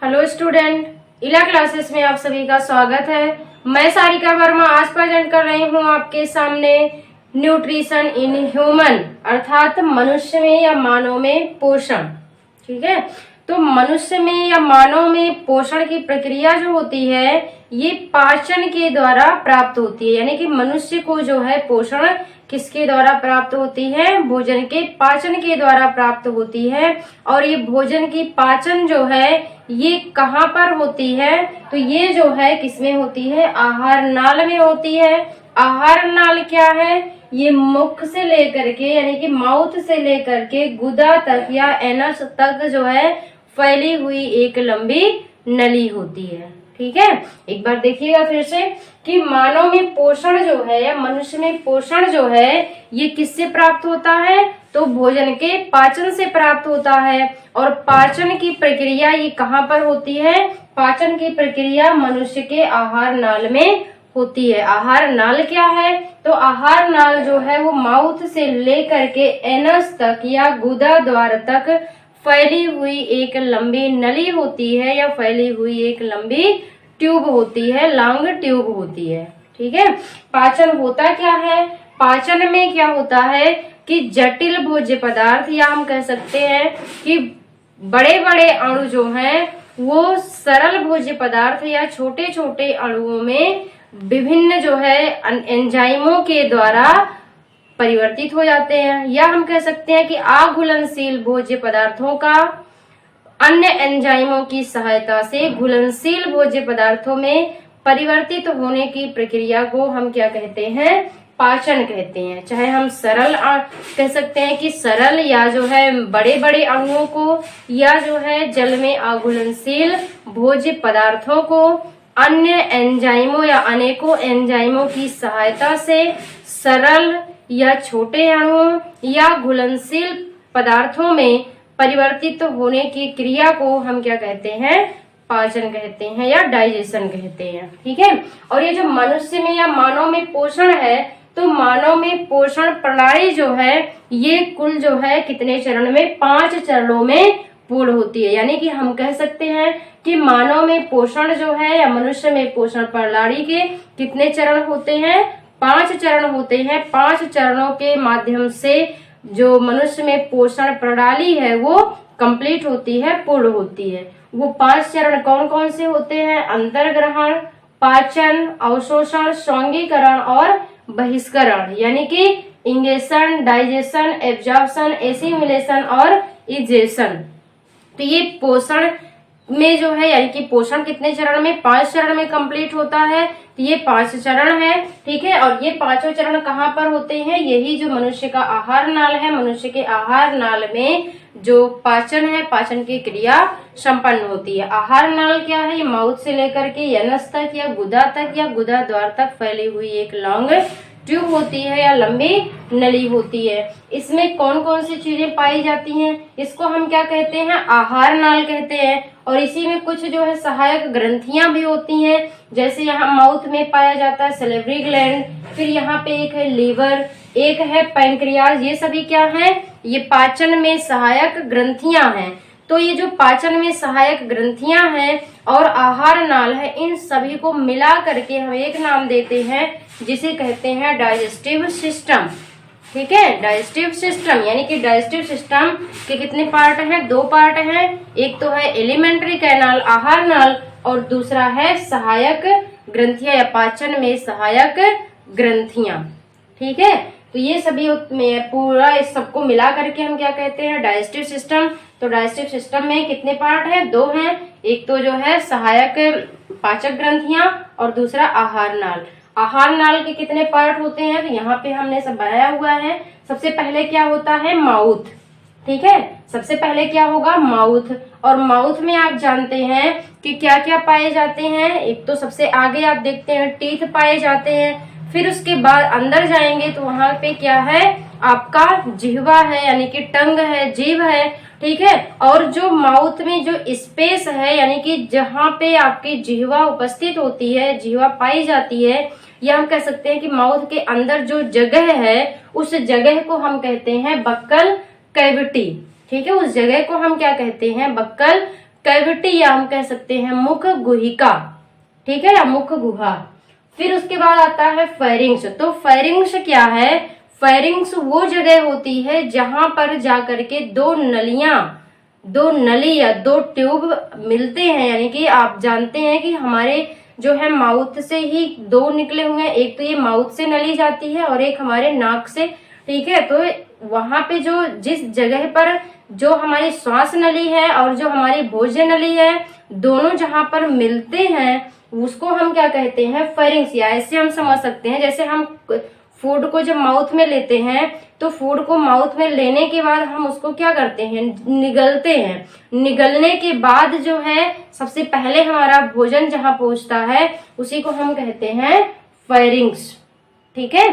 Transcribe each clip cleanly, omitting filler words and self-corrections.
Hello student, इला classes में आप सभी का स्वागत है। मैं सारिका वर्मा आज प्रेजेंट कर रही हूँ आपके सामने न्यूट्रिशन इन ह्यूमन अर्थात मनुष्य में या मानव में पोषण। ठीक है, तो मनुष्य में या मानव में पोषण की प्रक्रिया जो होती है ये पाचन के द्वारा प्राप्त होती है। यानी कि मनुष्य को जो है पोषण किसके द्वारा प्राप्त होती है? भोजन के पाचन के द्वारा प्राप्त होती है। और ये भोजन की पाचन जो है ये कहाँ पर होती है? तो ये जो है किसमें होती है? आहार नाल में होती है। आहार नाल क्या है? ये मुख से लेकर के यानी कि माउथ से लेकर के गुदा तक या एनस तक जो है फैली हुई एक लंबी नली होती है। ठीक है, एक बार देखिएगा फिर से कि मानव में पोषण जो है या मनुष्य में पोषण जो है ये किससे प्राप्त होता है? तो भोजन के पाचन से प्राप्त होता है। और पाचन की प्रक्रिया ये कहाँ पर होती है? पाचन की प्रक्रिया मनुष्य के आहार नाल में होती है। आहार नाल क्या है? तो आहार नाल जो है वो माउथ से लेकर के एनस तक या गुदा द्वार तक फैली हुई एक लंबी नली होती है या फैली हुई एक लंबी ट्यूब होती है, लॉन्ग ट्यूब होती है। ठीक है, पाचन होता क्या है? पाचन में क्या होता है कि जटिल भोज्य पदार्थ या हम कह सकते हैं कि बड़े बड़े अणु जो हैं वो सरल भोज्य पदार्थ या छोटे छोटे अणुओं में विभिन्न जो है एंजाइमों के द्वारा परिवर्तित हो जाते हैं। या हम कह सकते हैं कि अघुलनशील भोज्य पदार्थों का अन्य एंजाइमों की सहायता से घुलनशील भोज्य पदार्थों में परिवर्तित होने की प्रक्रिया को हम क्या कहते हैं? पाचन कहते हैं। चाहे हम सरल कह सकते हैं कि सरल या जो है बड़े बड़े अणुओं को या जो है जल में अघुलनशील भोज्य पदार्थों को अन्य एंजाइमों या अनेकों एंजाइमों की सहायता से सरल या छोटे अणुओं या घुलनशील पदार्थों में परिवर्तित होने की क्रिया को हम क्या कहते हैं? पाचन कहते हैं या डाइजेशन कहते हैं। ठीक है, और ये जो मनुष्य में या मानव में पोषण है तो मानव में पोषण प्रणाली जो है ये कुल जो है कितने चरण में? 5 चरणों में पूर्ण होती है। यानी कि हम कह सकते हैं कि मानव में पोषण जो है या मनुष्य में पोषण प्रणाली के कितने चरण होते हैं? 5 चरण होते हैं। 5 चरणों के माध्यम से जो मनुष्य में पोषण प्रणाली है वो कंप्लीट होती है, पूर्ण होती है। वो 5 चरण कौन कौन से होते हैं? अंतर्ग्रहण, पाचन, अवशोषण, श्वंगीकरण और बहिष्करण। यानी कि इंगेशन, डाइजेशन, एब्जॉर्प्शन, एसिमिलेशन और इजेशन। तो ये पोषण में जो है यानी कि पोषण कितने चरण में? 5 चरण में कंप्लीट होता है। तो ये 5 चरण है। ठीक है, और ये 5 चरण कहाँ पर होते हैं? यही जो मनुष्य का आहार नाल है, मनुष्य के आहार नाल में जो पाचन है, पाचन की क्रिया संपन्न होती है। आहार नाल क्या है? ये माउथ से लेकर के एनस तक या गुदा द्वार तक फैली हुई एक लॉन्ग ट्यूब होती है या लंबी नली होती है। इसमें कौन कौन सी चीजें पाई जाती हैं? इसको हम क्या कहते हैं? आहार नाल कहते हैं। और इसी में कुछ जो है सहायक ग्रंथियां भी होती हैं। जैसे यहाँ माउथ में पाया जाता है सैलिवरी ग्लैंड, फिर यहाँ पे एक है लीवर, एक है पैंक्रियाज। ये सभी क्या है? ये पाचन में सहायक ग्रंथियां हैं। तो ये जो पाचन में सहायक ग्रंथियां हैं और आहार नाल है, इन सभी को मिला करके हम एक नाम देते हैं जिसे कहते हैं डाइजेस्टिव सिस्टम। ठीक है, डाइजेस्टिव सिस्टम। यानी कि डाइजेस्टिव सिस्टम के कितने पार्ट हैं? 2 पार्ट हैं। एक तो है एलिमेंट्री कैनाल आहार नाल और दूसरा है सहायक ग्रंथियां या पाचन में सहायक ग्रंथियां। ठीक है, तो ये सभी में पूरा इस सबको मिला करके हम क्या कहते हैं? Digestive system. तो डाइजेस्टिव सिस्टम में कितने पार्ट हैं? 2 हैं। एक तो जो है सहायक पाचक ग्रंथियां और दूसरा आहार नाल। आहार नाल के कितने पार्ट होते हैं? तो यहाँ पे हमने सब बनाया हुआ है। सबसे पहले क्या होता है? माउथ। ठीक है, सबसे पहले क्या होगा? माउथ। और माउथ में आप जानते हैं कि क्या क्या पाए जाते हैं? एक तो सबसे आगे आप देखते हैं टीथ पाए जाते हैं। फिर उसके बाद अंदर जाएंगे तो वहां पे क्या है? आपका जिह्वा है यानी कि टंग है, जीभ है। ठीक है, और जो माउथ में जो स्पेस है यानी कि जहाँ पे आपकी जिह्वा उपस्थित होती है, जिह्वा पाई जाती है, या हम कह सकते हैं कि माउथ के अंदर जो जगह है उस जगह को हम कहते हैं बक्कल कैविटी। ठीक है, उस जगह को हम क्या कहते हैं? बक्कल कैविटी या हम कह सकते हैं मुख गुहिका, ठीक है, या मुख गुहा। फिर उसके बाद आता है फेरिंग्स। तो फेरिंग्स क्या है? फेरिंग्स वो जगह होती है जहां पर जाकर के दो नली या दो ट्यूब मिलते हैं, यानी कि आप जानते हैं कि हमारे जो है माउथ से ही दो निकले हुए हैं, एक तो ये माउथ से नली जाती है और एक हमारे नाक से, ठीक है। तो वहां पे जो जिस जगह पर जो हमारी श्वास नली है और जो हमारी भोजन नली है, दोनों जहां पर मिलते हैं उसको हम क्या कहते हैं? फेरिंग्स। या ऐसे हम समझ सकते हैं जैसे हम फूड को जब माउथ में लेते हैं तो फूड को माउथ में लेने के बाद हम उसको क्या करते हैं? निगलते हैं। निगलने के बाद जो है सबसे पहले हमारा भोजन जहां पहुंचता है उसी को हम कहते हैं फेरिंग्स, ठीक है।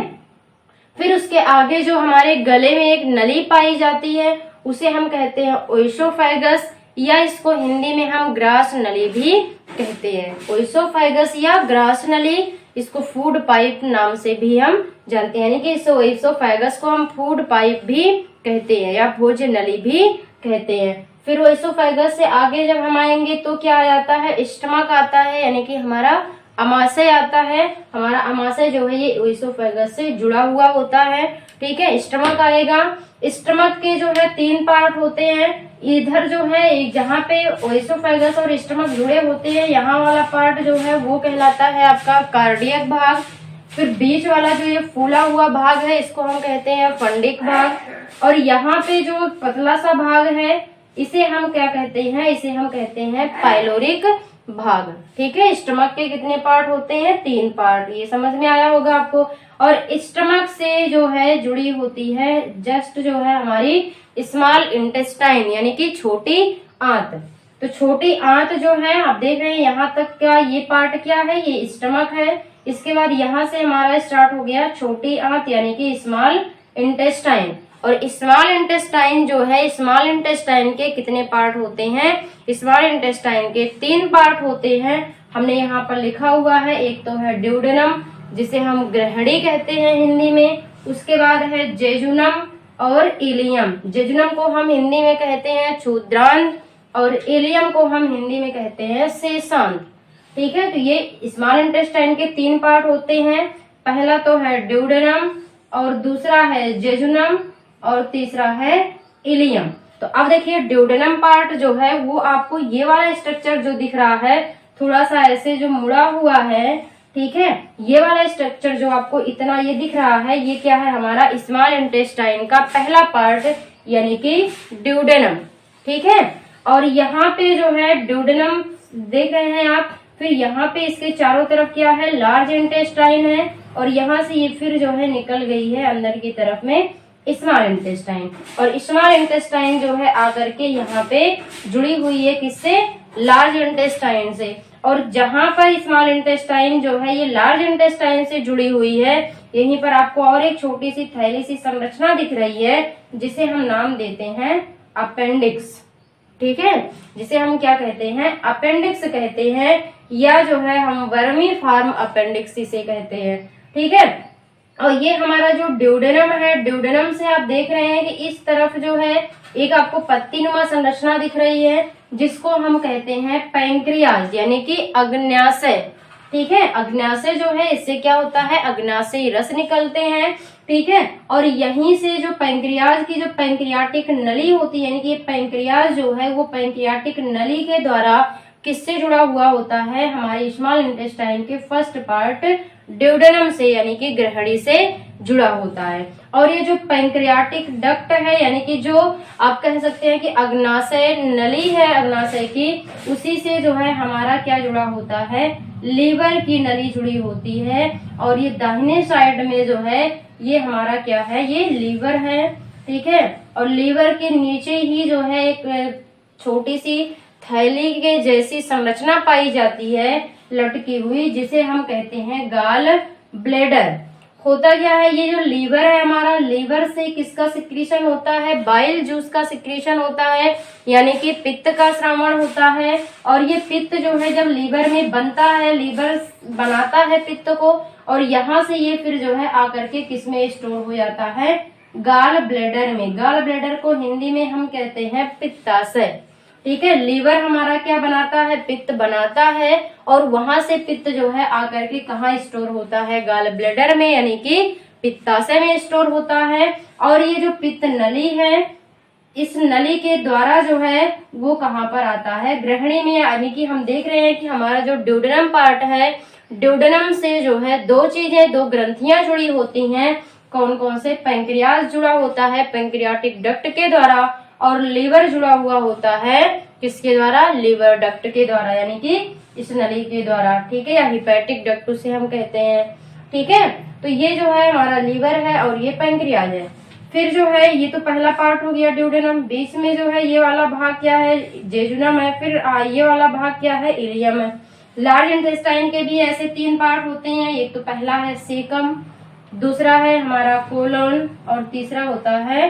फिर उसके आगे जो हमारे गले में एक नली पाई जाती है उसे हम कहते हैं ओइसोफेगस, या इसको हिंदी में हम ग्रास नली भी कहते हैं। ओइसोफेगस या ग्रास नली, इसको फूड पाइप नाम से भी हम जानते हैं, यानी कि इस ओइसोफेगस को हम फूड पाइप भी कहते हैं या भोजन नली भी कहते हैं। फिर ओइसोफेगस से आगे जब हम आएंगे तो क्या आ जाता है? स्टमक आता है, यानी कि हमारा अमाशय आता है। हमारा अमाशय जो है ये ओइसोफेगस से जुड़ा हुआ होता है, ठीक है। स्टमक आएगा। स्टमक के जो है 3 पार्ट होते हैं। इधर जो है जहाँ पे ओइसोफेगस और स्टमक जुड़े होते हैं, यहाँ वाला पार्ट जो है वो कहलाता है आपका कार्डियक भाग। फिर बीच वाला जो ये फूला हुआ भाग है इसको हम कहते हैं फंडिक भाग। और यहाँ पे जो पतला सा भाग है इसे हम क्या कहते हैं? इसे हम कहते हैं पाइलोरिक भाग, ठीक है। स्टमक के कितने पार्ट होते हैं? 3 पार्ट। ये समझ में आया होगा आपको। और स्टमक से जो है जुड़ी होती है जस्ट जो है हमारी स्मॉल इंटेस्टाइन, यानी कि छोटी आंत। तो छोटी आंत जो है आप देख रहे हैं यहाँ तक का ये पार्ट क्या है? ये स्टमक है। इसके बाद यहाँ से हमारा स्टार्ट हो गया छोटी आंत, यानी कि स्मॉल इंटेस्टाइन। और स्मॉल इंटेस्टाइन जो है, स्मॉल इंटेस्टाइन के कितने पार्ट होते हैं? स्मॉल इंटेस्टाइन के 3 पार्ट होते हैं। हमने यहाँ पर लिखा हुआ है, एक तो है ड्यूडेनम जिसे हम ग्रहणी कहते हैं हिंदी में। उसके बाद है जेजुनम और इलियम। जेजुनम को हम हिंदी में कहते हैं क्षुद्रांत और इलियम को हम हिंदी में कहते हैं शेषांत, ठीक है। तो ये स्मॉल इंटेस्टाइन के 3 पार्ट होते हैं। पहला तो है ड्यूडेनम और दूसरा है जेजुनम और तीसरा है इलियम। तो अब देखिए ड्यूडेनम पार्ट जो है वो आपको ये वाला स्ट्रक्चर जो दिख रहा है थोड़ा सा ऐसे जो मुड़ा हुआ है, ठीक है। ये वाला स्ट्रक्चर जो आपको इतना ये दिख रहा है ये क्या है? हमारा स्मॉल इंटेस्टाइन का पहला पार्ट, यानी कि ड्यूडेनम, ठीक है। और यहाँ पे जो है ड्यूडेनम देख रहे हैं आप। फिर यहाँ पे इसके चारों तरफ क्या है? लार्ज इंटेस्टाइन है। और यहाँ से ये फिर जो है निकल गई है अंदर की तरफ में स्मॉल इंटेस्टाइन। और स्मॉल इंटेस्टाइन जो है आकर के यहाँ पे जुड़ी हुई है किससे? लार्ज इंटेस्टाइन से। और जहां पर स्मॉल इंटेस्टाइन जो है ये लार्ज इंटेस्टाइन से जुड़ी हुई है, यहीं पर आपको और एक छोटी सी थैली सी संरचना दिख रही है जिसे हम नाम देते हैं अपेंडिक्स, ठीक है। जिसे हम क्या कहते हैं? अपेंडिक्स कहते हैं, या जो है हम वर्मी फार्म अपेंडिक्स इसे कहते हैं, ठीक है। और ये हमारा जो ड्यूडेनम है, ड्यूडेनम से आप देख रहे हैं कि इस तरफ जो है एक आपको पत्तीनुमा संरचना दिख रही है जिसको हम कहते हैं पैंक्रियाज, यानी कि अग्न्याशय, ठीक है। अग्न्याशय जो है इससे क्या होता है? अग्न्याशयी रस निकलते हैं, ठीक है। और यहीं से जो पैंक्रियाज की जो पैंक्रियाटिक नली होती है, यानी कि पैंक्रियाज जो है वो पैंक्रियाटिक नली के द्वारा किससे जुड़ा हुआ होता है? हमारे स्मॉल इंटेस्टाइन के फर्स्ट पार्ट ड्यूडेनम से, यानी कि ग्रहणी से जुड़ा होता है। और ये जो पैंक्रियाटिक डक्ट है, यानी कि जो आप कह सकते हैं कि अग्नाशय नली है अग्नाशय की, उसी से जो है हमारा क्या जुड़ा होता है? लीवर की नली जुड़ी होती है। और ये दाहिने साइड में जो है ये हमारा क्या है? ये लीवर है, ठीक है। और लीवर के नीचे ही जो है एक छोटी सी थैली के जैसी संरचना पाई जाती है लटकी हुई, जिसे हम कहते हैं गाल ब्लेडर। होता क्या है? ये जो लीवर है हमारा, लीवर से किसका सिक्रीशन होता है? बाइल जूस का सिक्रीशन होता है, यानी कि पित्त का श्रावण होता है। और ये पित्त जो है जब लीवर में बनता है, लीवर बनाता है पित्त को, और यहाँ से ये फिर जो है आकर के किस में स्टोर हो जाता है? गाल ब्लेडर में। गाल ब्लेडर को हिंदी में हम कहते हैं पित्ताशय। ठीक है। लीवर हमारा क्या बनाता है, पित्त बनाता है, और वहां से पित्त जो है आकर के कहाँ स्टोर होता है, गाल ब्लैडर में, यानी कि पित्ताशय में स्टोर होता है। और ये जो पित्त नली है, इस नली के द्वारा जो है वो कहाँ पर आता है, ग्रहणी में, यानी कि हम देख रहे हैं कि हमारा जो ड्यूडेनम पार्ट है, ड्यूडेनम से जो है दो चीजें, दो ग्रंथियां जुड़ी होती हैं। कौन कौन से, पैंक्रियाज जुड़ा होता है पैंक्रियाटिक डक्ट के द्वारा, और लीवर जुड़ा हुआ होता है किसके द्वारा, लीवर डक्ट के द्वारा, यानी कि इस नली के द्वारा, ठीक है, या हिपैटिक डक्ट उसे हम कहते हैं, ठीक है। तो ये जो है हमारा लीवर है और ये पैंक्रियाज है। फिर जो है ये तो पहला पार्ट हो गया ड्यूडेनम, बीच में जो है ये वाला भाग क्या है, जेजुनम है, फिर ये वाला भाग क्या है, इलियम है। लार्ज इंटेस्टाइन के भी ऐसे 3 पार्ट होते हैं, एक तो पहला है सीकम, दूसरा है हमारा कोलन, और तीसरा होता है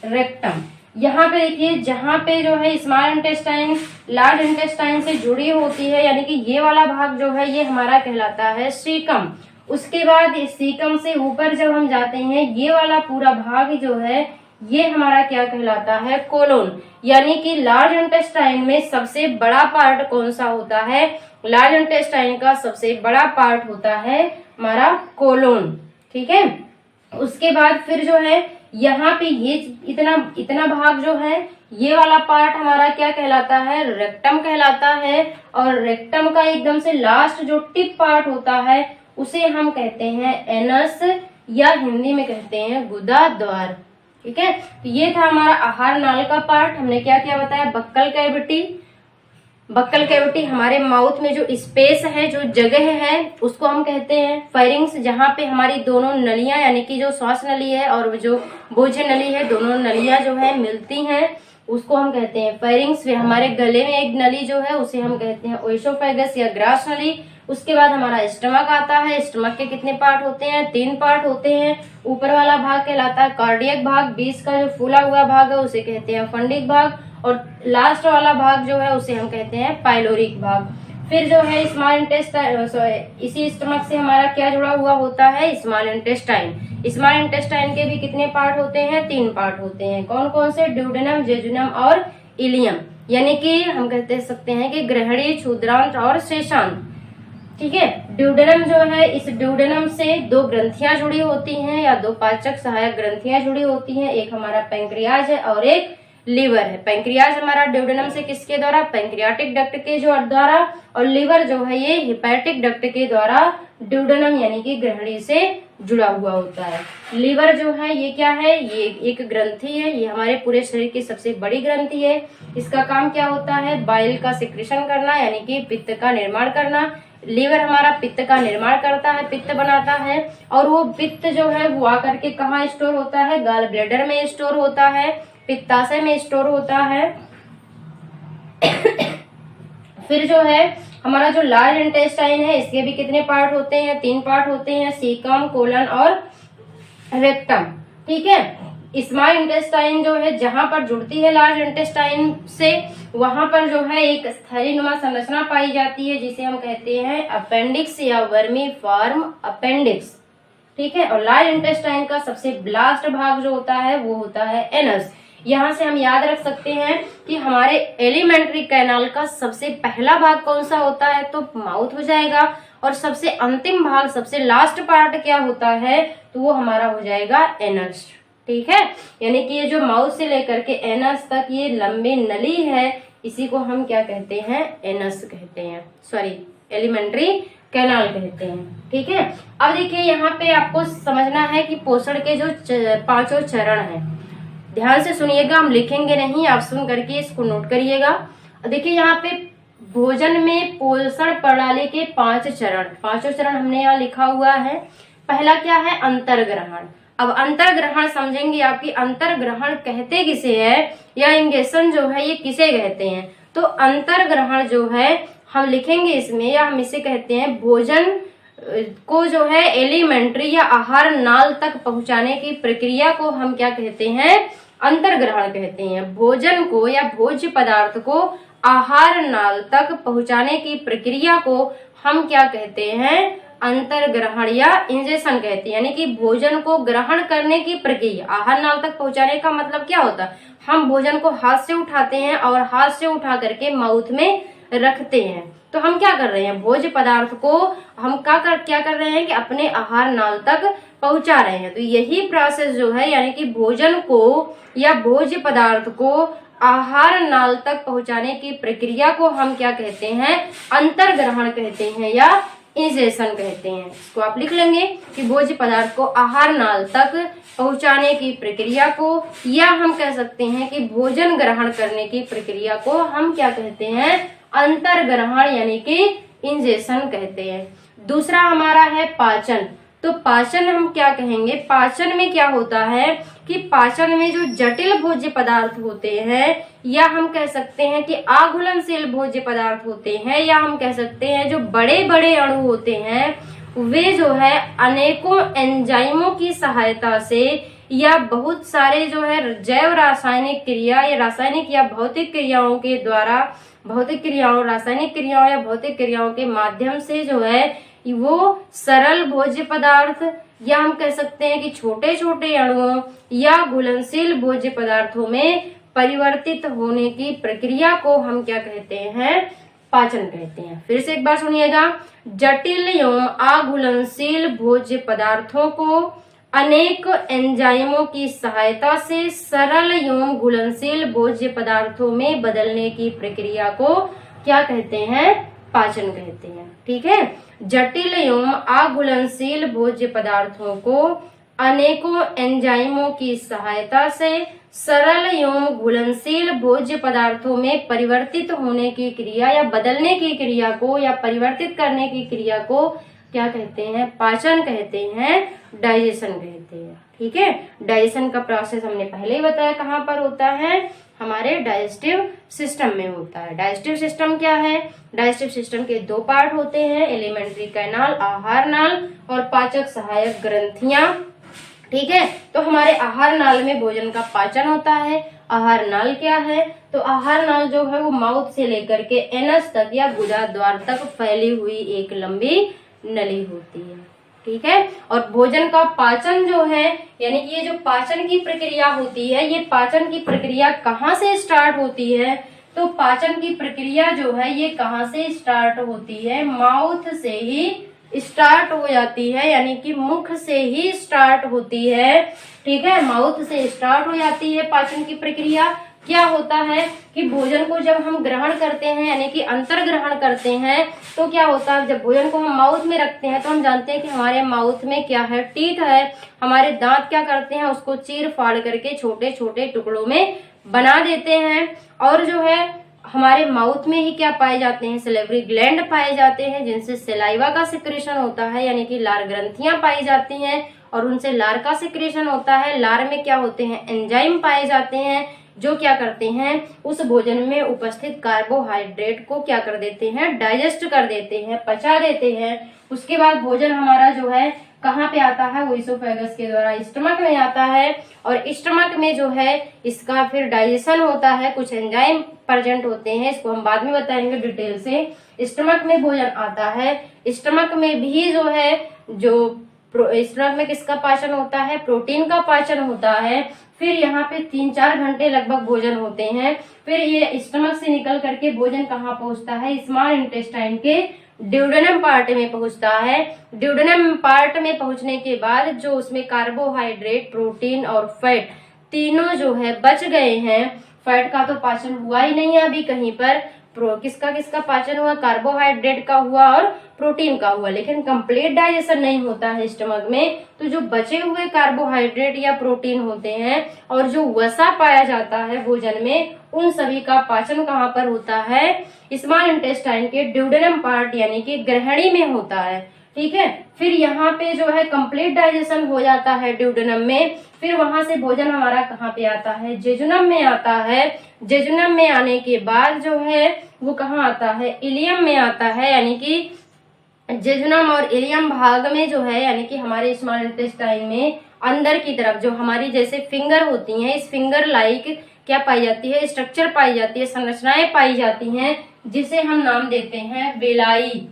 रेक्टम। यहाँ पे देखिए, जहाँ पे जो है स्मॉल इंटेस्टाइन लार्ज इंटेस्टाइन से जुड़ी होती है, यानी कि ये वाला भाग जो है ये हमारा कहलाता है सीकम। उसके बाद इस सीकम से ऊपर जब हम जाते हैं, ये वाला पूरा भाग जो है ये हमारा क्या कहलाता है, कोलोन। यानी कि लार्ज इंटेस्टाइन में सबसे बड़ा पार्ट कौन सा होता है, लार्ज इंटेस्टाइन का सबसे बड़ा पार्ट होता है हमारा कोलोन, ठीक है। उसके बाद फिर जो है यहाँ पे ये इतना भाग जो है, ये वाला पार्ट हमारा क्या कहलाता है, रेक्टम कहलाता है। और रेक्टम का एकदम से लास्ट जो टिप पार्ट होता है उसे हम कहते हैं एनस, या हिंदी में कहते हैं गुदा द्वार, ठीक है। तो ये था हमारा आहार नाल का पार्ट। हमने क्या क्या बताया, बक्कल कैविटी, बक्कल कैविटी हमारे माउथ में जो स्पेस है, जो जगह है, उसको हम कहते हैं फेरिंग्स, जहाँ पे हमारी दोनों नलियां, यानी कि जो श्वास नली है और जो बोझ नली है, दोनों नलियां जो है मिलती हैं, उसको हम कहते हैं फेरिंग्स। फिर हमारे गले में एक नली जो है उसे हम कहते हैं ओएसोफेगस या ग्रास नली। उसके बाद हमारा स्टमक आता है। स्टमक के कितने पार्ट होते हैं, 3 पार्ट होते हैं। ऊपर वाला भाग कहलाता है कार्डियक भाग, बीच का जो फूला हुआ भाग है उसे कहते हैं फंडिक भाग, और लास्ट वाला भाग जो है उसे हम कहते हैं पाइलोरिक भाग। फिर जो है स्मॉल इंटेस्टाइन, इसी स्टमक से हमारा क्या जुड़ा हुआ होता है, स्मॉल इंटेस्टाइन। स्मॉल इंटेस्टाइन के भी कितने पार्ट होते हैं, 3 पार्ट होते हैं। कौन कौन से, ड्यूडेनम, जेजुनम और इलियम, यानी कि हम कहते सकते हैं कि ग्रहणी, क्षुद्रांत और शेषांत, ठीक है। ड्यूडेनम जो है, इस ड्यूडेनम से 2 ग्रंथियां जुड़ी होती हैं, या 2 पाचक सहायक ग्रंथियां जुड़ी होती हैं। एक हमारा पैंक्रियाज है और एक लीवर है। पैंक्रियाज हमारा ड्यूडेनम से किसके द्वारा, पैंक्रियाटिक डक्ट के जो द्वारा, और लीवर जो है ये हिपैटिक डक्ट के द्वारा ड्यूडेनम यानी कि ग्रहणी से जुड़ा हुआ होता है। लीवर जो है ये क्या है, ये एक ग्रंथि है, ये हमारे पूरे शरीर की सबसे बड़ी ग्रंथि है। इसका काम क्या होता है, बाइल का सिक्रेशन करना, यानी कि पित्त का निर्माण करना। लीवर हमारा पित्त का निर्माण करता है, पित्त बनाता है, और वो पित्त जो है वो आकर के कहाँ स्टोर होता है, गाल ब्लैडर में स्टोर होता है, पित्ताशय में स्टोर होता है। फिर जो है हमारा जो लार्ज इंटेस्टाइन है, इसके भी कितने पार्ट होते हैं, 3 पार्ट होते हैं, सीकम, कोलन और रेक्टम, ठीक है। स्मॉल इंटेस्टाइन जो है जहां पर जुड़ती है लार्ज इंटेस्टाइन से, वहां पर जो है एक थैलीनुमा संरचना पाई जाती है, जिसे हम कहते हैं अपेंडिक्स या वर्मीफॉर्म अपेंडिक्स, ठीक है। और लार्ज इंटेस्टाइन का सबसे लास्ट भाग जो होता है वो होता है एनस। यहाँ से हम याद रख सकते हैं कि हमारे एलिमेंट्री कैनाल का सबसे पहला भाग कौन सा होता है, तो माउथ हो जाएगा, और सबसे अंतिम भाग, सबसे लास्ट पार्ट क्या होता है, तो वो हमारा हो जाएगा एनस, ठीक है। यानी कि ये जो माउथ से लेकर के एनस तक ये लंबी नली है, इसी को हम क्या कहते हैं, एनस कहते हैं, सॉरी एलिमेंट्री कैनाल कहते हैं, ठीक है। अब देखिए यहाँ पे आपको समझना है कि पोषण के जो 5 चरण हैं, ध्यान से सुनिएगा, हम लिखेंगे नहीं, आप सुन करके इसको नोट करिएगा। देखिए यहाँ पे भोजन में पोषण प्रणाली के 5 चरण, 5 चरण हमने यहाँ लिखा हुआ है। पहला क्या है, अंतर्ग्रहण। अब अंतर्ग्रहण समझेंगे आपकी, अंतर्ग्रहण कहते किसे है, या इंगेशन जो है ये किसे कहते हैं, तो अंतर्ग्रहण जो है हम लिखेंगे इसमें, या हम इसे कहते हैं भोजन को जो है एलिमेंट्री या आहार नाल तक पहुंचाने की प्रक्रिया को हम क्या कहते हैं, अंतर्ग्रहण कहते हैं। भोजन को या भोज्य पदार्थ को आहार नाल तक पहुंचाने की प्रक्रिया को हम क्या कहते हैं, अंतर्ग्रहण या इंजेशन कहते हैं। यानी कि भोजन को ग्रहण करने की प्रक्रिया, आहार नाल तक पहुंचाने का मतलब क्या होता है, हम भोजन को हाथ से उठाते हैं और हाथ से उठा करके माउथ में रखते हैं। तो हम क्या कर रहे हैं, भोज्य पदार्थ को हम क्या कर रहे हैं कि अपने आहार नाल तक पहुंचा रहे हैं। तो यही प्रोसेस जो है, यानी कि भोजन को या भोज्य पदार्थ को आहार नाल तक पहुंचाने की प्रक्रिया को हम क्या कहते हैं, अंतर्ग्रहण कहते हैं या इंजेशन कहते हैं। इसको आप लिख लेंगे कि भोज्य पदार्थ को आहार नाल तक पहुंचाने की प्रक्रिया को, या हम कह सकते हैं कि भोजन ग्रहण करने की प्रक्रिया को हम क्या कहते हैं, अंतर्ग्रहण यानी कि इंजेशन कहते हैं। दूसरा हमारा है पाचन। तो पाचन हम क्या कहेंगे, पाचन में क्या होता है कि पाचन में जो जटिल भोज्य पदार्थ होते हैं, या हम कह सकते हैं कि आघुलनशील भोज्य पदार्थ होते हैं, या हम कह सकते हैं जो बड़े बड़े अणु होते हैं, वे जो है अनेकों एंजाइमों की सहायता से या बहुत सारे जो है जैव रासायनिक क्रिया या रासायनिक या भौतिक क्रियाओं के द्वारा, भौतिक क्रियाओं, रासायनिक क्रियाओं या भौतिक क्रियाओं के माध्यम से जो है वो सरल भोज्य पदार्थ, या हम कह सकते हैं कि छोटे छोटे अणुओं या घुलनशील भोज्य पदार्थों में परिवर्तित होने की प्रक्रिया को हम क्या कहते हैं, पाचन कहते हैं। फिर से एक बार सुनिएगा, जटिल एवं अघुलनशील भोज्य पदार्थों को अनेक एंजाइमों की सहायता से सरल एवं घुलनशील भोज्य पदार्थों में बदलने की प्रक्रिया को क्या कहते हैं, पाचन कहते हैं। ठीक है, जटिल एवं अघुलनशील भोज्य पदार्थों को अनेकों एंजाइमों की सहायता से सरल एवं घुलनशील भोज्य पदार्थों में परिवर्तित होने की क्रिया या बदलने की क्रिया को या परिवर्तित करने की क्रिया को क्या कहते हैं, पाचन कहते हैं, डाइजेशन कहते हैं। ठीक है, डाइजेशन का प्रोसेस हमने पहले ही बताया कहाँ पर होता है, हमारे डाइजेस्टिव सिस्टम में होता है। डाइजेस्टिव सिस्टम क्या है, डाइजेस्टिव सिस्टम के दो पार्ट होते हैं, एलिमेंट्री कैनाल, आहार नाल, और पाचक सहायक ग्रंथियां। ठीक है, तो हमारे आहार नाल में भोजन का पाचन होता है। आहार नाल क्या है, तो आहार नाल जो है वो माउथ से लेकर के एनस तक या गुदा द्वार तक फैली हुई एक लंबी नली होती है। ठीक है, और भोजन का पाचन जो है, यानी कि ये जो पाचन की प्रक्रिया होती है, ये पाचन की प्रक्रिया कहाँ से स्टार्ट होती है, तो पाचन की प्रक्रिया जो है ये कहाँ से स्टार्ट होती है, माउथ से ही स्टार्ट हो जाती है, यानी कि मुख से ही स्टार्ट होती है। ठीक है, माउथ से स्टार्ट हो जाती है पाचन की प्रक्रिया। क्या होता है कि भोजन को जब हम ग्रहण करते हैं, यानी कि अंतर्ग्रहण करते हैं, तो क्या होता है, जब भोजन को हम माउथ में रखते हैं तो हम जानते हैं कि हमारे माउथ में क्या है, टीथ है। हमारे दांत क्या करते हैं, उसको चीर फाड़ करके छोटे छोटे टुकड़ों में बना देते हैं। और जो है हमारे माउथ में ही क्या पाए जाते हैं, सलेवरी ग्लैंड पाए जाते हैं, जिनसे सलाइवा का सिक्रेशन होता है, यानी कि लार ग्रंथियां पाई जाती हैं, और उनसे लार का सिक्रेशन होता है। लार में क्या होते हैं, एंजाइम पाए जाते हैं, जो क्या करते हैं, उस भोजन में उपस्थित कार्बोहाइड्रेट को क्या कर देते हैं, डाइजेस्ट कर देते हैं, पचा देते हैं। उसके बाद भोजन हमारा जो है कहाँ पे आता है, वो इसोफेगस के द्वारा स्टमक में आता है, और स्टमक में जो है इसका फिर डाइजेशन होता है, कुछ एंजाइम प्रेजेंट होते हैं, इसको हम बाद में बताएंगे डिटेल से। स्टमक में भोजन आता है, स्टमक में भी जो है, जो स्टमक में किसका पाचन होता है, प्रोटीन का पाचन होता है। फिर यहाँ पे 3-4 घंटे लगभग भोजन होते हैं। फिर ये स्टमक से निकल करके भोजन कहाँ पहुंचता है, स्मॉल इंटेस्टाइन के ड्यूडेनम पार्ट में पहुंचता है। ड्यूडेनम पार्ट में पहुंचने के बाद जो उसमें कार्बोहाइड्रेट, प्रोटीन और फैट तीनों जो है बच गए हैं। फैट का तो पाचन हुआ ही नहीं है अभी कहीं पर, किसका किसका पाचन हुआ, कार्बोहाइड्रेट का हुआ और प्रोटीन का हुआ, लेकिन कंप्लीट डाइजेशन नहीं होता है स्टमक में। तो जो बचे हुए कार्बोहाइड्रेट या प्रोटीन होते हैं और जो वसा पाया जाता है भोजन में, उन सभी का पाचन कहाँ पर होता है, स्मॉल इंटेस्टाइन के ड्यूडेनम पार्ट यानी कि ग्रहणी में होता है। ठीक है, फिर यहाँ पे जो है कंप्लीट डाइजेशन हो जाता है ड्यूडेनम में। फिर वहां से भोजन हमारा कहाँ पे आता है, जेजुनम में आता है। जेजुनम में आने के बाद जो है वो कहाँ आता है, इलियम में आता है, यानी कि जेजुनम और इलियम भाग में जो है, यानी कि हमारे स्मॉल इंटेस्टाइन में अंदर की तरफ जो हमारी जैसे फिंगर होती हैं, इस फिंगर लाइक क्या पाई जाती है, स्ट्रक्चर पाई जाती है, संरचनाएं पाई जाती हैं, जिसे हम नाम देते हैं वेलाई।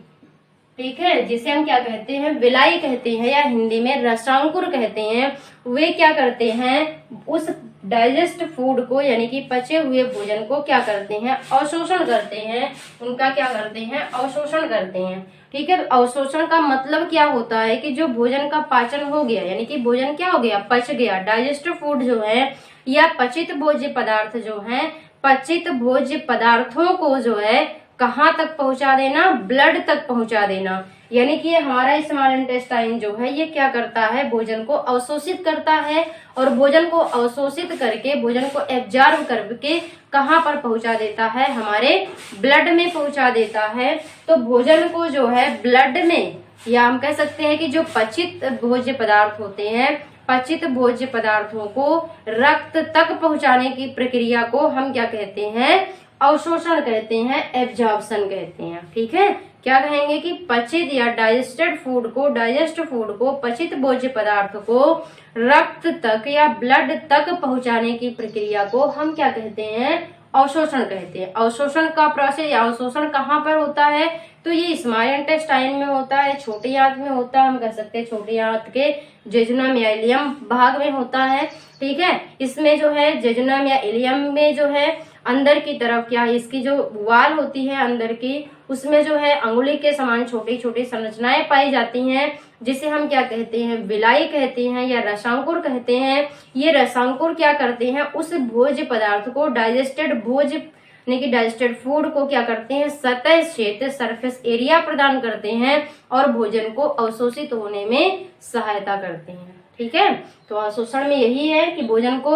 ठीक है, जिसे हम क्या कहते हैं, विलाई कहते हैं या हिंदी में रसांकुर कहते हैं, वे क्या करते हैं, उस डाइजेस्ट फूड को यानी कि पचे हुए भोजन को क्या करते हैं, अवशोषण करते हैं, उनका क्या करते हैं, अवशोषण करते हैं। ठीक है, अवशोषण का मतलब क्या होता है कि जो भोजन का पाचन हो गया यानी कि भोजन क्या हो गया, पच गया, डाइजेस्टिव फूड जो है या पचित भोज्य पदार्थ जो है, पचित भोज्य पदार्थों को जो है कहाँ तक पहुंचा देना, ब्लड तक पहुंचा देना। यानी कि हमारा स्मॉल इंटेस्टाइन जो है ये क्या करता है, भोजन को अवशोषित करता है और भोजन को अवशोषित करके भोजन को एब्जॉर्ब करके कहाँ पर पहुंचा देता है, हमारे ब्लड में पहुंचा देता है। तो भोजन को जो है ब्लड में, या हम कह सकते हैं कि जो पचित भोज्य पदार्थ होते हैं, पचित भोज्य पदार्थों को रक्त तक पहुंचाने की प्रक्रिया को हम क्या कहते हैं, अवशोषण कहते हैं, एब्जॉर्प्शन कहते हैं। ठीक है, क्या कहेंगे कि पचित या डाइजेस्टेड फूड को, डाइजेस्ट फूड को, पचित भोज्य पदार्थ को रक्त तक या ब्लड तक पहुंचाने की प्रक्रिया को हम क्या कहते हैं, अवशोषण कहते हैं। अवशोषण का प्रोसेस या अवशोषण कहाँ पर होता है, तो ये स्मॉल इंटेस्टाइन में होता है, छोटी आंत में होता है, हम कह सकते हैं छोटी आंत के जेजुनम या इलियम भाग में होता है। ठीक है, इसमें जो है जेजुनम या इलियम में जो है अंदर की तरफ क्या है, इसकी जो वाल होती है अंदर की, उसमें जो है अंगुली के समान छोटी छोटी संरचनाएं पाई जाती हैं, जिसे हम क्या कहते हैं, विलाई कहते हैं या रसांकुर कहते हैं। ये रसांकुर क्या करते हैं, उस भोज्य पदार्थ को, डाइजेस्टेड भोज्य यानी कि डाइजेस्टेड फूड को क्या करते हैं, सतह क्षेत्र, सरफेस एरिया प्रदान करते हैं और भोजन को अवशोषित होने में सहायता करते हैं। ठीक है, तो अवशोषण में यही है कि भोजन को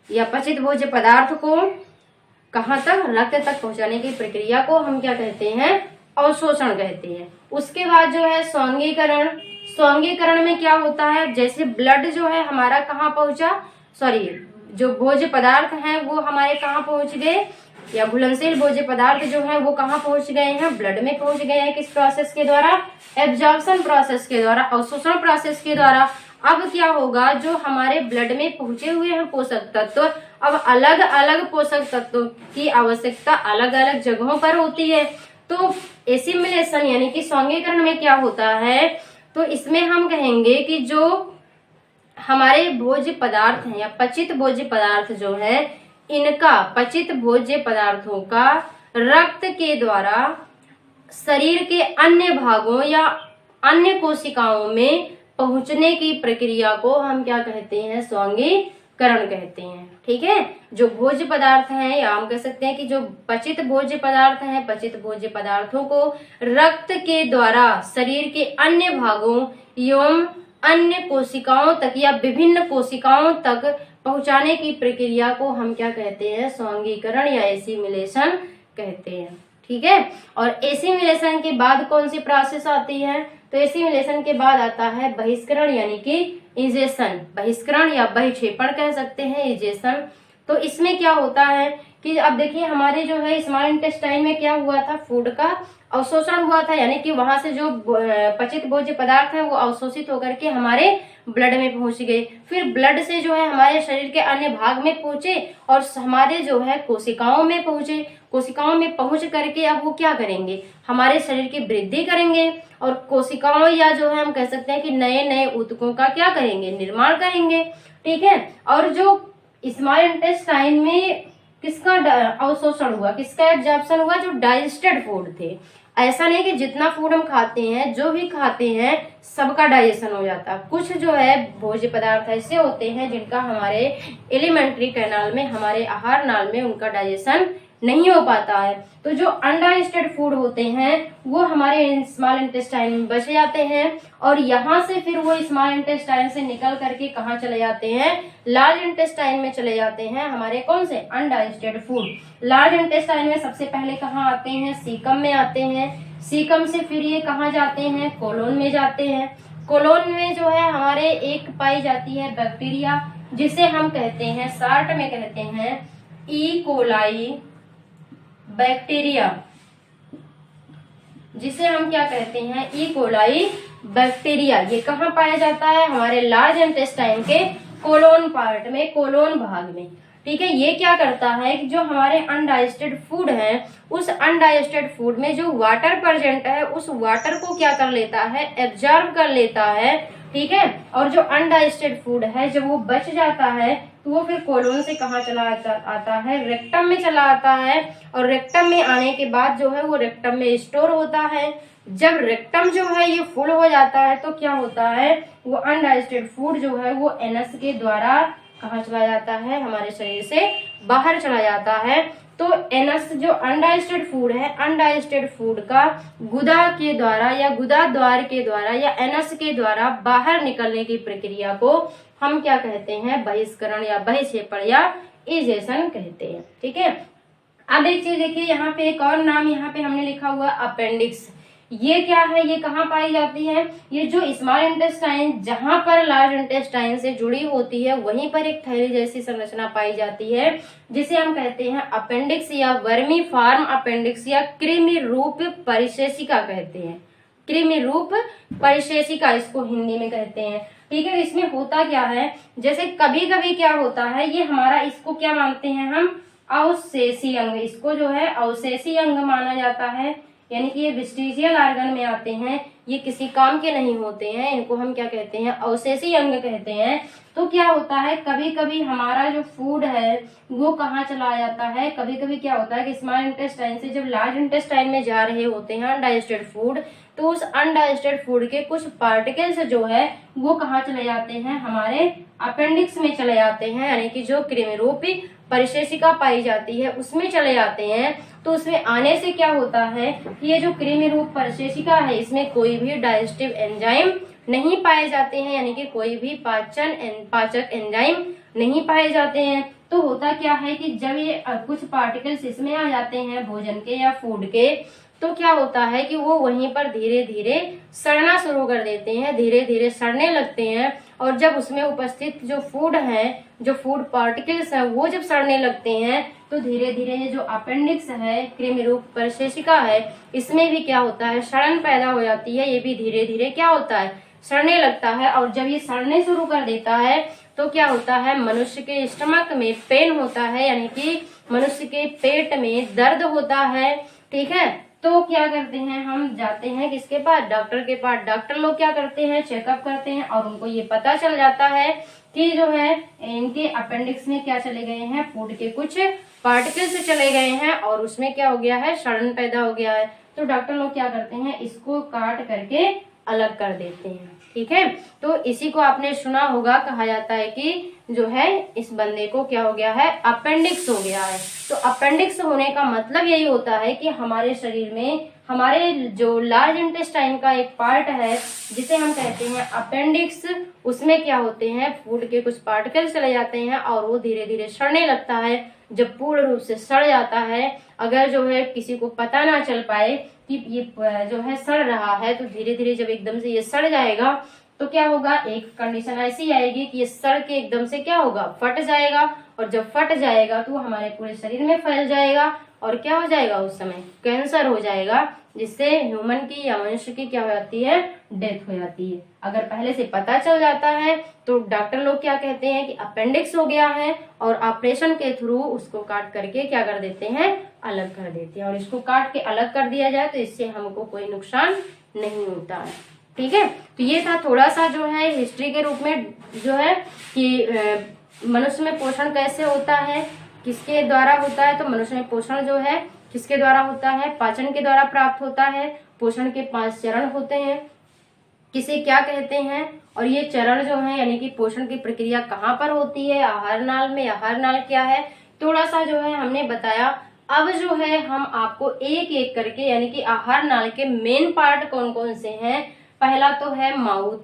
या पचित भोज्य पदार्थ को कहाँ तक, रक्त तक पहुंचाने की प्रक्रिया को हम क्या कहते हैं, अवशोषण कहते हैं। उसके बाद जो है सौंगीकरण। सौंगीकरण में क्या होता है, जैसे ब्लड जो है हमारा कहाँ पहुंचा, सॉरी जो भोज्य पदार्थ हैं वो हमारे कहाँ पहुंच गए, या घुलनशील भोज्य पदार्थ जो है वो कहाँ पहुंच गए हैं, ब्लड में पहुंच गए हैं। किस प्रोसेस के द्वारा, एब्जॉर्प्शन प्रोसेस के द्वारा, अवशोषण प्रोसेस के द्वारा। अब क्या होगा, जो हमारे ब्लड में पहुंचे हुए हैं पोषक तत्व, अब अलग अलग पोषक तत्वों की आवश्यकता अलग अलग जगहों पर होती है। तो एसिमिलेशन यानी कि सौंगीकरण में क्या होता है, तो इसमें हम कहेंगे कि जो हमारे भोज्य पदार्थ हैं या पचित भोज्य पदार्थ जो है, इनका, पचित भोज्य पदार्थों का रक्त के द्वारा शरीर के अन्य भागों या अन्य कोशिकाओं में पहुंचने की प्रक्रिया को हम क्या कहते हैं, सौंगीकरण कहते हैं। ठीक है, जो भोज्य पदार्थ हैं या हम कह सकते हैं कि जो पचित भोज्य पदार्थ हैं, पचित भोज्य पदार्थों को रक्त के द्वारा शरीर के अन्य भागों एवं अन्य कोशिकाओं तक या विभिन्न कोशिकाओं तक पहुंचाने की प्रक्रिया को हम क्या कहते हैं, सौंगीकरण या एसिमिलेशन कहते हैं। ठीक है, और एसिमिलेशन के बाद कौन सी प्रोसेस आती है, तो एसिमिलेशन के बाद आता है बहिष्करण यानी कि इजेशन, बहिष्करण या बहिक्षेपण कह सकते हैं, इजेशन। तो इसमें क्या होता है कि अब देखिए हमारे जो है स्मॉल इंटेस्टाइन में क्या हुआ था, फूड का अवशोषण हुआ था, यानी कि वहां से जो पचित भोज्य पदार्थ हैं वो अवशोषित होकर के हमारे ब्लड में पहुंच गए, फिर ब्लड से जो है हमारे शरीर के अन्य भाग में पहुंचे और हमारे जो है कोशिकाओं में पहुंचे। कोशिकाओं में पहुंच करके अब वो क्या करेंगे, हमारे शरीर की वृद्धि करेंगे और कोशिकाओं या जो है हम कह सकते हैं कि नए नए ऊतकों का क्या करेंगे, निर्माण करेंगे। ठीक है, और जो स्मॉल इंटेस्टाइन में किसका अवशोषण हुआ, किसका एब्जॉर्प्शन हुआ, जो डाइजेस्टेड फूड थे। ऐसा नहीं कि जितना फूड हम खाते हैं, जो भी खाते हैं सबका डाइजेशन हो जाता। कुछ जो है भोज्य पदार्थ ऐसे होते हैं जिनका हमारे एलिमेंट्री कैनाल में, हमारे आहार नाल में उनका डाइजेशन नहीं हो पाता है। तो जो अनडाइजेस्टेड फूड होते हैं वो हमारे स्मॉल इंटेस्टाइन में बच जाते हैं और यहाँ से फिर वो स्मॉल इंटेस्टाइन से निकल करके कहाँ चले जाते हैं, लार्ज इंटेस्टाइन में चले जाते हैं। हमारे कौन से अनडाइजेस्टेड फूड लार्ज इंटेस्टाइन में सबसे पहले कहाँ आते हैं, सीकम में आते हैं। सीकम से फिर ये कहाँ जाते हैं, कोलोन में जाते हैं। कोलोन में जो है हमारे एक पाई जाती है बैक्टीरिया, जिसे हम कहते हैं, शार्ट में कहते हैं ई कोलाई बैक्टीरिया, जिसे हम क्या कहते हैं, ई कोलाई बैक्टीरिया। ये कहाँ पाया जाता है, हमारे लार्ज इंटेस्टाइन के कोलोन पार्ट में, कोलोन भाग में। ठीक है। ये क्या करता है कि जो हमारे अनडाइजेस्टेड फूड है, उस अनडाइजेस्टेड फूड में जो वाटर प्रेजेंट है, उस वाटर को क्या कर लेता है, एब्जॉर्ब कर लेता है। ठीक है। और जो अनडाइजेस्टेड फूड है जब वो बच जाता है तो वो फिर कोलोन से कहाँ चला आता है, रेक्टम में चला आता है। और रेक्टम में आने के बाद जो है वो रेक्टम में स्टोर होता है। जब रेक्टम जो है ये फुल हो जाता है तो क्या होता है, वो अनडाइजेस्टेड फूड जो है वो एनस के द्वारा कहाँ चला जाता है, हमारे शरीर से बाहर चला जाता है। तो एनस जो अनडाइजेस्टेड फूड है, अनडाइजेस्टेड फूड का गुदा के द्वारा या गुदा द्वार के द्वारा या एनस के द्वारा बाहर निकलने की प्रक्रिया को हम क्या कहते हैं, बहिष्करण या बहिक्षेपण या इजेशन कहते हैं। ठीक है। अब एक चीज देखिए, यहाँ पे एक और नाम यहाँ पे हमने लिखा हुआ अपेंडिक्स। ये क्या है, ये कहाँ पाई जाती है, ये जो स्मॉल इंटेस्टाइन जहां पर लार्ज इंटेस्टाइन से जुड़ी होती है वहीं पर एक थैली जैसी संरचना पाई जाती है, जिसे हम कहते हैं अपेंडिक्स या वर्मी फॉर्म अपेंडिक्स या कृमि रूप परिशेषिका कहते हैं। कृमि रूप परिशेषिका इसको हिंदी में कहते हैं। ठीक है। इसमें होता क्या है, जैसे कभी कभी क्या होता है, ये हमारा इसको क्या मानते हैं हम, अवशेषी अंग, इसको जो है अवशेषी अंग माना जाता है। यानी कि ये वेस्टिजियल ऑर्गन में आते हैं, ये किसी काम के नहीं होते हैं, इनको हम क्या कहते हैं, अवशेषी अंग कहते हैं। तो क्या होता है, कभी कभी हमारा जो फूड है वो कहाँ चला जाता है, कभी कभी क्या होता है कि स्मॉल इंटेस्टाइन से जब लार्ज इंटेस्टाइन में जा रहे होते हैं अनडाइजेस्टेड फूड, तो उस अनडाइजेस्टेड फूड के कुछ पार्टिकल्स जो है वो कहाँ चले जाते हैं, हमारे अपेंडिक्स में चले जाते हैं। यानी कि जो कृमिरूपी परिशेषिका पाई जाती है उसमें चले जाते हैं। तो उसमें आने से क्या होता है कि ये जो कृमि रूप परिशेषिका है इसमें कोई भी डाइजेस्टिव एंजाइम नहीं पाए जाते हैं, यानी कि कोई भी पाचक एंजाइम नहीं पाए जाते हैं। तो होता क्या है कि जब ये कुछ पार्टिकल्स इसमें आ जाते हैं भोजन के या फूड के, तो क्या होता है कि वो वहीं पर धीरे धीरे सड़ना शुरू कर देते हैं, धीरे धीरे सड़ने लगते हैं। और जब उसमें उपस्थित जो फूड है, जो फूड पार्टिकल्स है, वो जब सड़ने लगते हैं तो धीरे धीरे ये जो अपेंडिक्स है, कृमि रूप परिशेषिका है, इसमें भी क्या होता है, सड़न पैदा हो जाती है। ये भी धीरे धीरे क्या होता है, सड़ने लगता है। और जब ये सड़ने शुरू कर देता है तो क्या होता है, मनुष्य के स्टमक में पेन होता है, यानी कि मनुष्य के पेट में दर्द होता है। ठीक है। तो क्या करते हैं, हम जाते हैं किसके पास, डॉक्टर के पास। डॉक्टर लोग क्या करते हैं, चेकअप करते हैं और उनको ये पता चल जाता है कि जो है इनके अपेंडिक्स में क्या चले गए हैं, फूड के कुछ पार्टिकल्स चले गए हैं और उसमें क्या हो गया है, सड़न पैदा हो गया है। तो डॉक्टर लोग क्या करते हैं, इसको काट करके अलग कर देते हैं। ठीक है। तो इसी को आपने सुना होगा, कहा जाता है कि जो है इस बंदे को क्या हो गया है, अपेंडिक्स हो गया है। तो अपेंडिक्स होने का मतलब यही होता है कि हमारे शरीर में हमारे जो लार्ज इंटेस्टाइन का एक पार्ट है जिसे हम कहते हैं अपेंडिक्स, उसमें क्या होते हैं, फूड के कुछ पार्टिकल चले जाते हैं और वो धीरे धीरे सड़ने लगता है। जब पूर्ण रूप से सड़ जाता है, अगर जो है किसी को पता ना चल पाए कि ये जो है सड़ रहा है, तो धीरे धीरे जब एकदम से ये सड़ जाएगा तो क्या होगा, एक कंडीशन ऐसी आएगी कि ये सड़ के एकदम से क्या होगा, फट जाएगा। और जब फट जाएगा तो हमारे पूरे शरीर में फैल जाएगा और क्या हो जाएगा, उस समय कैंसर हो जाएगा, जिससे ह्यूमन की या मनुष्य की क्या हो जाती है, डेथ हो जाती है। अगर पहले से पता चल जाता है तो डॉक्टर लोग क्या कहते हैं कि अपेंडिक्स हो गया है और ऑपरेशन के थ्रू उसको काट करके क्या कर देते हैं, अलग कर देते हैं। और इसको काट के अलग कर दिया जाए तो इससे हमको कोई नुकसान नहीं होता है। ठीक है। तो ये था थोड़ा सा जो है हिस्ट्री के रूप में जो है कि मनुष्य में पोषण कैसे होता है, किसके द्वारा होता है। तो मनुष्य में पोषण जो है किसके द्वारा होता है, पाचन के द्वारा प्राप्त होता है। पोषण के 5 चरण होते हैं, किसे क्या कहते हैं, और ये चरण जो है यानी कि पोषण की प्रक्रिया कहाँ पर होती है, आहार नाल में। आहार नाल क्या है, थोड़ा सा जो है हमने बताया। अब जो है हम आपको एक एक करके यानी कि आहार नाल के मेन पार्ट कौन कौन से हैं। पहला तो है माउथ,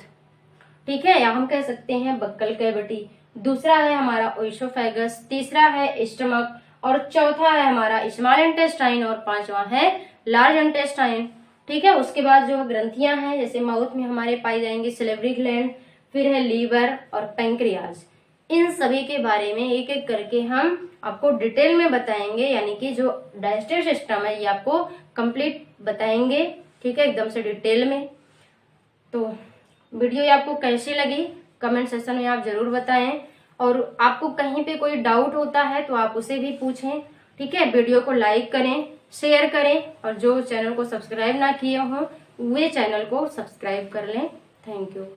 ठीक है, या हम कह सकते हैं बक्कल कैविटी। दूसरा है हमारा ओइसोफेगस, तीसरा है स्टमक, और चौथा है हमारा स्मॉल इंटेस्टाइन, और पांचवा है लार्ज इंटेस्टाइन। ठीक है। उसके बाद जो ग्रंथियां हैं, जैसे माउथ में हमारे पाई जाएंगी सिलेवरी ग्लैंड, फिर है लीवर और पैंक्रियाज। इन सभी के बारे में एक एक करके हम आपको डिटेल में बताएंगे, यानी कि जो डाइजेस्टिव सिस्टम है ये आपको कंप्लीट बताएंगे। ठीक है, एकदम से डिटेल में। तो वीडियो आपको कैसी लगी कमेंट सेक्शन में आप जरूर बताएं, और आपको कहीं पे कोई डाउट होता है तो आप उसे भी पूछें। ठीक है, वीडियो को लाइक करें, शेयर करें, और जो चैनल को सब्सक्राइब ना किए हों वे चैनल को सब्सक्राइब कर लें। Thank you.